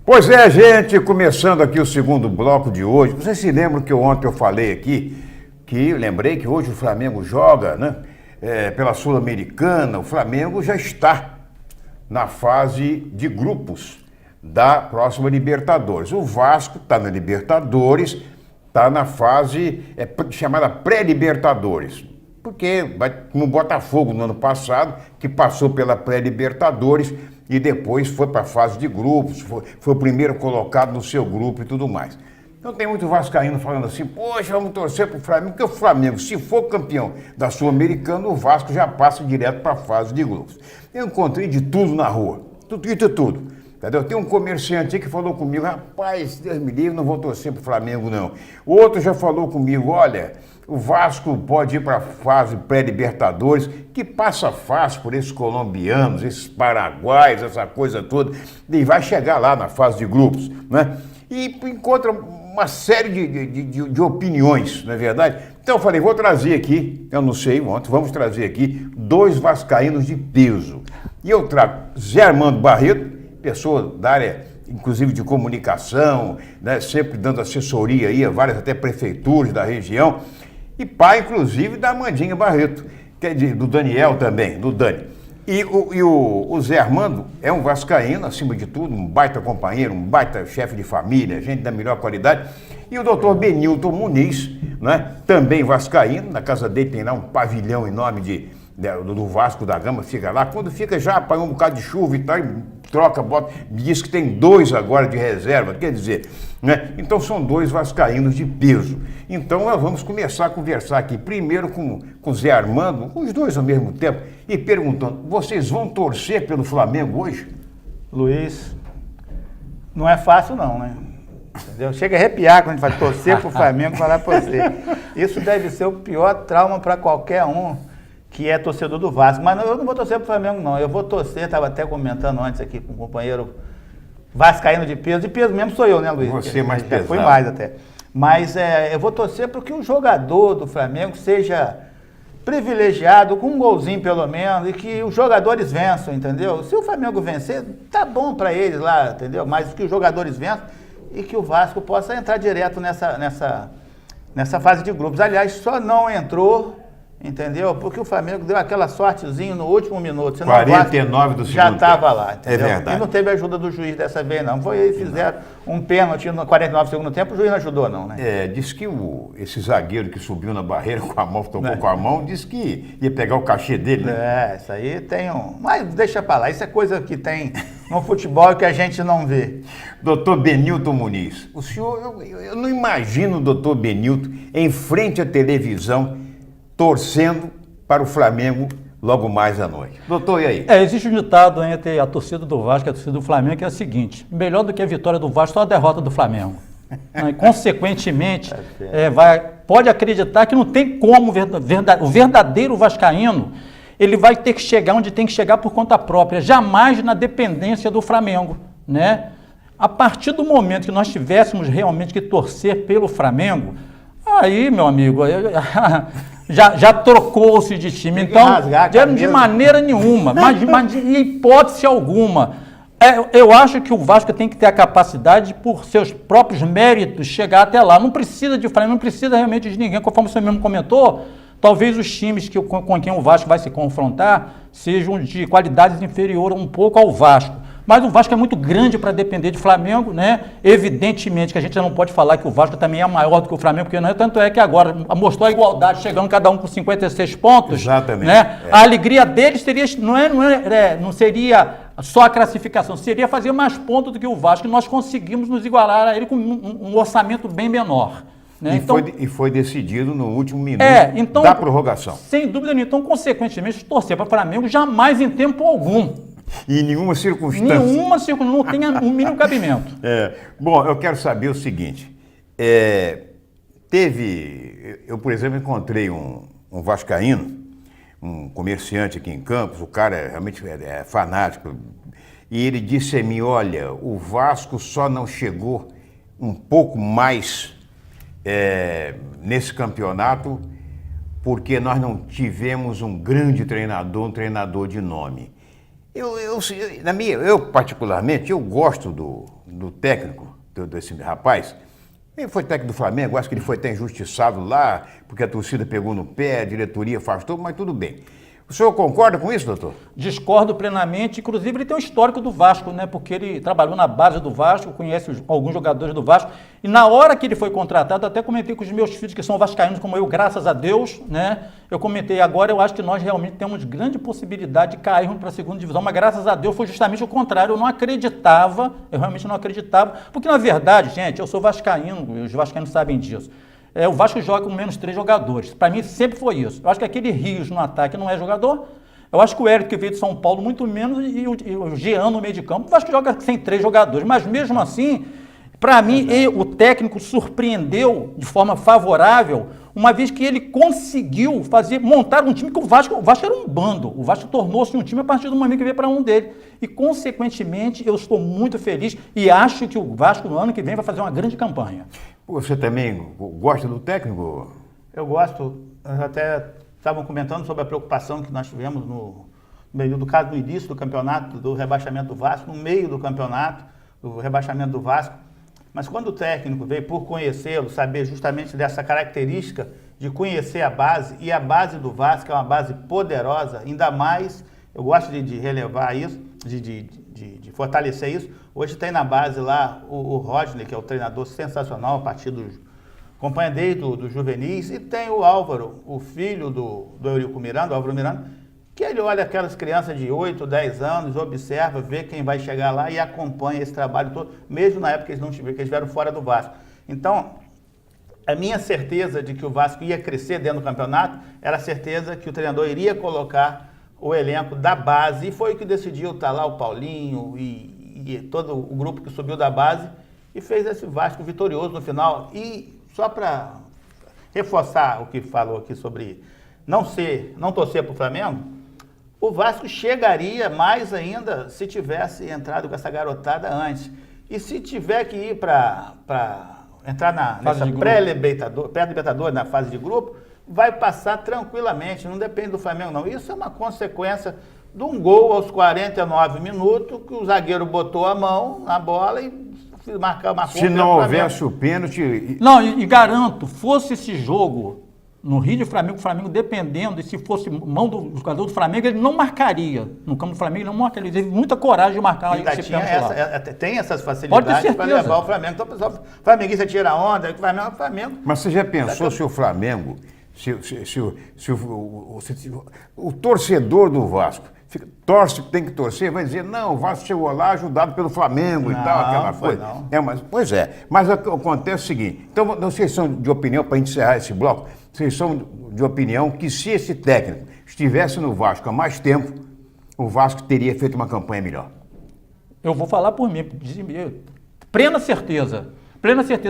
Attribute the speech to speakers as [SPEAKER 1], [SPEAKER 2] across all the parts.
[SPEAKER 1] Pois é, gente, começando aqui o segundo bloco de hoje. Vocês se lembram que ontem eu falei aqui, lembrei que hoje o Flamengo joga, né? Pela Sul-Americana, o Flamengo já está na fase de grupos da próxima Libertadores. O Vasco está na Libertadores, está na fase chamada pré-Libertadores. Porque vai como o Botafogo no ano passado, que passou pela pré-Libertadores e depois foi para a fase de grupos, foi o primeiro colocado no seu grupo e tudo mais. Então tem muito vascaíno falando assim, poxa, vamos torcer para o Flamengo, porque o Flamengo, se for campeão da Sul-Americana, o Vasco já passa direto para a fase de grupos. Eu encontrei de tudo na rua, tudo. Entendeu? Tem um comerciante aí que falou comigo, rapaz, Deus me livre, não vou torcer para o Flamengo não. O outro já falou comigo, olha, o Vasco pode ir para a fase pré-Libertadores, que passa fácil por esses colombianos, esses paraguaios, essa coisa toda, e vai chegar lá na fase de grupos, né? E encontra uma série de opiniões, não é verdade? Então eu falei, vou trazer aqui, eu não sei ontem, vamos trazer aqui dois vascaínos de peso. E eu trago Zé Armando Barreto, pessoa da área, inclusive de comunicação, né, sempre dando assessoria aí a várias até prefeituras da região, e pai, inclusive, da Amandinha Barreto, que é do Daniel também, do Dani. E o Zé Armando é um vascaíno, acima de tudo, um baita companheiro, um baita chefe de família, gente da melhor qualidade. E o doutor Benilton Muniz, né, também vascaíno, na casa dele tem lá um pavilhão enorme do Vasco da Gama, fica lá. Quando fica já apanhou um bocado de chuva e tal, troca, bota, diz que tem dois agora de reserva, quer dizer, né? Então são dois vascaínos de peso. Então nós vamos começar a conversar aqui, primeiro com o Zé Armando, com os dois ao mesmo tempo, e perguntando, vocês vão torcer pelo Flamengo hoje?
[SPEAKER 2] Luiz, não é fácil não, né? Entendeu? Chega a arrepiar quando a gente vai torcer pro Flamengo, falar pra você. Isso deve ser o pior trauma para qualquer um que é torcedor do Vasco. Mas eu não vou torcer pro Flamengo, não. Eu vou torcer, estava até comentando antes aqui com um companheiro vascaíno de peso mesmo sou eu, né, Luiz?
[SPEAKER 1] Você mais pesado.
[SPEAKER 2] Foi mais até. Mas eu vou torcer para que o jogador do Flamengo seja privilegiado, com um golzinho pelo menos, e que os jogadores vençam, entendeu? Se o Flamengo vencer, tá bom para eles lá, entendeu? Mas que os jogadores vençam e que o Vasco possa entrar direto nessa fase de grupos. Aliás, só não entrou, entendeu? Porque o Flamengo deu aquela sortezinha no último minuto. Senão
[SPEAKER 1] 49 do segundo
[SPEAKER 2] já estava lá, entendeu?
[SPEAKER 1] É verdade.
[SPEAKER 2] E não teve ajuda do juiz dessa vez, não. Foi eles fizeram um pênalti no 49 do segundo tempo, o juiz não ajudou, não, né?
[SPEAKER 1] Diz que esse zagueiro que subiu na barreira com a mão, tocou com a mão, disse que ia pegar o cachê dele, né?
[SPEAKER 2] Isso aí tem Mas deixa pra lá, isso é coisa que tem no futebol que a gente não vê.
[SPEAKER 1] Doutor Benilton Muniz, o senhor, eu não imagino o doutor Benilton em frente à televisão torcendo para o Flamengo logo mais à noite. Doutor, e aí?
[SPEAKER 3] Existe um ditado entre a torcida do Vasco e a torcida do Flamengo que é o seguinte, melhor do que a vitória do Vasco, só a derrota do Flamengo. E, consequentemente, pode acreditar que não tem como o verdadeiro vascaíno, ele vai ter que chegar onde tem que chegar por conta própria, jamais na dependência do Flamengo, né? A partir do momento que nós tivéssemos realmente que torcer pelo Flamengo, aí, meu amigo, já trocou-se de time. Então, de maneira nenhuma, mas de hipótese alguma. Eu acho que o Vasco tem que ter a capacidade, por seus próprios méritos, chegar até lá. Não precisa de Flamengo, não precisa realmente de ninguém. Conforme você mesmo comentou, talvez os times com quem o Vasco vai se confrontar sejam de qualidades inferiores um pouco ao Vasco. Mas o Vasco é muito grande para depender de Flamengo, né? Evidentemente que a gente já não pode falar que o Vasco também é maior do que o Flamengo, porque não é, tanto é que agora mostrou a igualdade, chegando cada um com 56 pontos.
[SPEAKER 1] Exatamente.
[SPEAKER 3] Né? A alegria deles seria, não seria só a classificação, seria fazer mais pontos do que o Vasco, e nós conseguimos nos igualar a ele com um orçamento bem menor. Né?
[SPEAKER 1] E foi decidido no último minuto
[SPEAKER 3] então,
[SPEAKER 1] da prorrogação.
[SPEAKER 3] Sem dúvida nenhuma. Então, consequentemente, torcer para o Flamengo jamais em tempo algum.
[SPEAKER 1] E em nenhuma circunstância.
[SPEAKER 3] Nenhuma circunstância, não tenha um mínimo cabimento.
[SPEAKER 1] Bom, eu quero saber o seguinte, eu, por exemplo, encontrei um vascaíno, um comerciante aqui em Campos, o cara realmente é fanático, e ele disse a mim, olha, o Vasco só não chegou um pouco mais nesse campeonato porque nós não tivemos um grande treinador, um treinador de nome. Eu particularmente, eu gosto do do técnico, desse rapaz. Ele foi técnico do Flamengo, acho que ele foi até injustiçado lá, porque a torcida pegou no pé, a diretoria afastou, mas tudo bem. O senhor concorda com isso, doutor?
[SPEAKER 3] Discordo plenamente, inclusive ele tem um histórico do Vasco, né? Porque ele trabalhou na base do Vasco, conhece alguns jogadores do Vasco, e na hora que ele foi contratado, até comentei com os meus filhos que são vascaínos como eu, graças a Deus, né? Eu comentei agora, eu acho que nós realmente temos grande possibilidade de cairmos para a segunda divisão, mas graças a Deus foi justamente o contrário, eu realmente não acreditava, porque na verdade, gente, eu sou vascaíno, e os vascaínos sabem disso. O Vasco joga com menos 3 jogadores. Para mim sempre foi isso. Eu acho que aquele Rios no ataque não é jogador. Eu acho que o Érico que veio de São Paulo muito menos e o Jean no meio de campo. O Vasco joga sem 3 jogadores. Mas mesmo assim, para mim, o técnico surpreendeu de forma favorável, uma vez que ele conseguiu montar um time que o Vasco era um bando. O Vasco tornou-se um time a partir do momento que veio para um dele. E, consequentemente, eu estou muito feliz e acho que o Vasco no ano que vem vai fazer uma grande campanha.
[SPEAKER 1] Você também gosta do técnico?
[SPEAKER 2] Eu gosto, até estavam comentando sobre a preocupação que nós tivemos no início do campeonato, do rebaixamento do Vasco, no meio do campeonato, do rebaixamento do Vasco. Mas quando o técnico veio por conhecê-lo, saber justamente dessa característica de conhecer a base, e a base do Vasco é uma base poderosa, ainda mais, eu gosto de relevar isso, de fortalecer isso. Hoje tem na base lá o Rodney, que é o treinador sensacional, a partir acompanha desde do juvenis, e tem o Álvaro, o filho do Eurico Miranda, o Álvaro Miranda, que ele olha aquelas crianças de 8, 10 anos, observa, vê quem vai chegar lá e acompanha esse trabalho todo, mesmo na época que eles estiveram fora do Vasco. Então, a minha certeza de que o Vasco ia crescer dentro do campeonato era a certeza que o treinador iria colocar o elenco da base, e foi o que decidiu, tá lá o Paulinho e todo o grupo que subiu da base e fez esse Vasco vitorioso no final. E só para reforçar o que falou aqui sobre não torcer para o Flamengo, o Vasco chegaria mais ainda se tivesse entrado com essa garotada antes. E se tiver que ir para entrar nessa pré-libertador, na fase de grupo, vai passar tranquilamente, não depende do Flamengo não. Isso é uma consequência de um gol aos 49 minutos, que o zagueiro botou a mão na bola e marcou.
[SPEAKER 1] Se não houvesse o pênalti...
[SPEAKER 3] Não, e garanto, fosse esse jogo no Rio de Flamengo, o Flamengo dependendo, e se fosse mão do jogador do Flamengo, ele não marcaria. No campo do Flamengo, ele não marcaria. Ele teve muita coragem de marcar esse pênalti.
[SPEAKER 2] Tem essas facilidades para levar o Flamengo. Então, o pessoal, o flamenguista tira onda, o Flamengo...
[SPEAKER 1] Mas você já pensou se o Flamengo, o torcedor do Vasco tem que torcer, vai dizer, não, o Vasco chegou lá ajudado pelo Flamengo e tal, aquela coisa. Mas acontece o seguinte, então vocês são de opinião, para encerrar esse bloco, vocês são de opinião que se esse técnico estivesse no Vasco há mais tempo, o Vasco teria feito uma campanha melhor.
[SPEAKER 3] Eu vou falar por mim, plena certeza,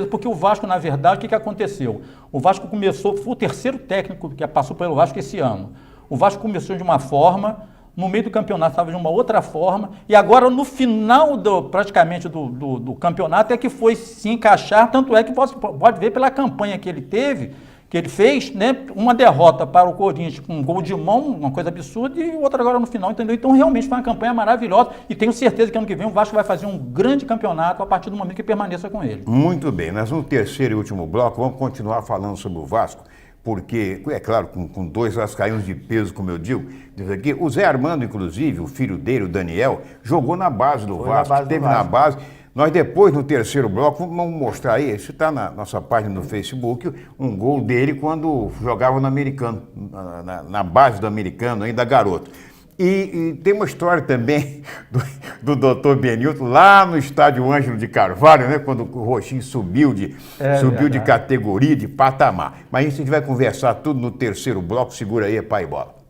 [SPEAKER 3] porque o Vasco, na verdade, o que aconteceu? O Vasco começou, foi o terceiro técnico que passou pelo Vasco esse ano. O Vasco começou de uma forma, no meio do campeonato estava de uma outra forma, e agora no final praticamente do campeonato é que foi se encaixar, tanto é que você pode ver pela campanha que ele fez, né, uma derrota para o Corinthians com um gol de mão, uma coisa absurda, e outra agora no final, entendeu? Então realmente foi uma campanha maravilhosa, e tenho certeza que ano que vem o Vasco vai fazer um grande campeonato a partir do momento que permaneça com ele.
[SPEAKER 1] Muito bem, nós no terceiro e último bloco vamos continuar falando sobre o Vasco, porque, é claro, com 2 vascaínos de peso, como eu digo, aqui, o Zé Armando, inclusive, o filho dele, o Daniel, jogou na base do Vasco, esteve na base. Nós depois, no terceiro bloco, vamos mostrar aí, isso está na nossa página no Facebook, um gol dele quando jogava no Americano, na base do Americano, ainda garoto. E tem uma história também do Dr. Benilton, lá no estádio Ângelo de Carvalho, né, quando o Roxinho subiu de categoria, de patamar. Mas a gente vai conversar tudo no terceiro bloco, segura aí, pai e bola.